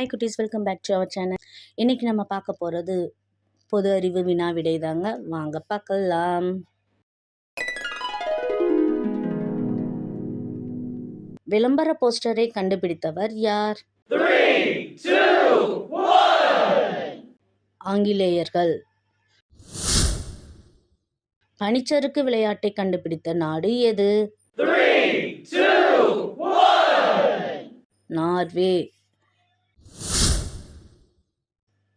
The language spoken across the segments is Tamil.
ஹாய் குட்டீஸ், welcome back to our channel. இன்றைக்கி நம்ம பார்க்க போகிறது பொது அறிவு வினா விடை தாங்க. வாங்க பார்க்கலாம். விளம்பர போஸ்டரை கண்டுபிடித்தவர் யார்? 3, 2, 1. ஆங்கிலேயர்கள். பனிச்சறுக்கு விளையாட்டை கண்டுபிடித்த நாடு எது? 3, 2, 1. நார்வே.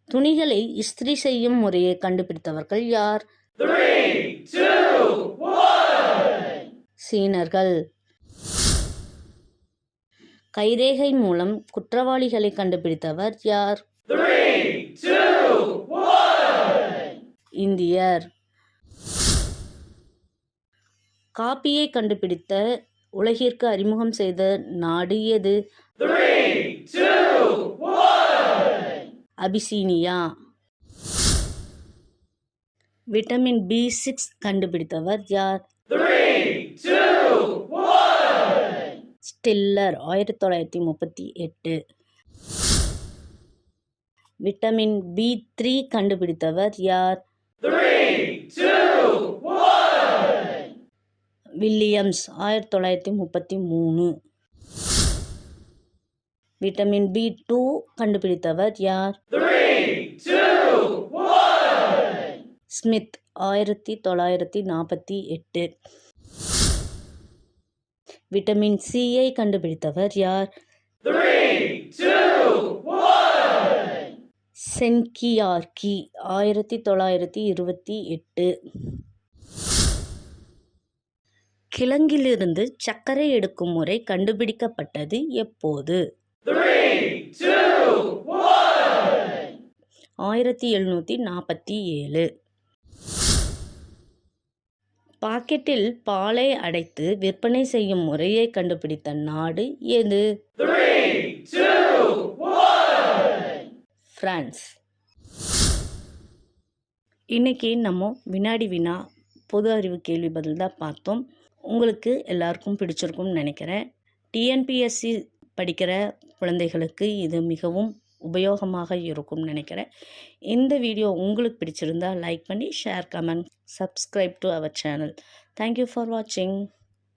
துணிகளை இஸ்திரி செய்யும் முறையை கண்டுபிடித்தவர்கள் யார்? 3, 2, 1. சீனர்கள். கைரேகை மூலம் குற்றவாளிகளை கண்டுபிடித்தவர் யார்? 3, 2, 1. இந்தியர். காபியை கண்டுபிடித்த உலகிற்கு அறிமுகம் செய்த நாடு எது? 3, 2, 1. அபிசீனியா. விட்டமின் B6 கண்டுபிடித்தவர் யார்? 3, 2, 1. ஸ்டில்லர் 1938. விட்டமின் B3 கண்டுபிடித்தவர் யார்? 3, 2, 1. வில்லியம்ஸ் 1933. விட்டமின் B2 கண்டுபிடித்தவர் யார்? 3, 2, 1. ஸ்மித் 1948. விட்டமின் Cயை கண்டுபிடித்தவர் யார்? 3, 2, 1. சென்கியார்கி 1928. கிழங்கிலிருந்து சர்க்கரை எடுக்கும் முறை கண்டுபிடிக்கப்பட்டது எப்போது? 3, 2, 1. 1747. பாக்கெட்டில் பாலை அடைத்து விற்பனை செய்யும் முறையை கண்டுபிடித்த நாடு எது? 3, 2, 1. பிரான்ஸ். இன்னைக்கு நம்ம வினாடி வினா பொது அறிவு கேள்வி பதில் தான் பார்த்தோம். உங்களுக்கு எல்லாருக்கும் பிடிச்சிருக்கும்னு நினைக்கிறேன். டிஎன்பிஎஸ்சி படிக்கிற குழந்தைகளுக்கு இது மிகவும் உபயோகமாக இருக்கும்னு நினைக்கிறேன். இந்த வீடியோ உங்களுக்கு பிடிச்சிருந்தா லைக் பண்ணி share, comment, subscribe to our channel. Thank you for வாட்சிங்.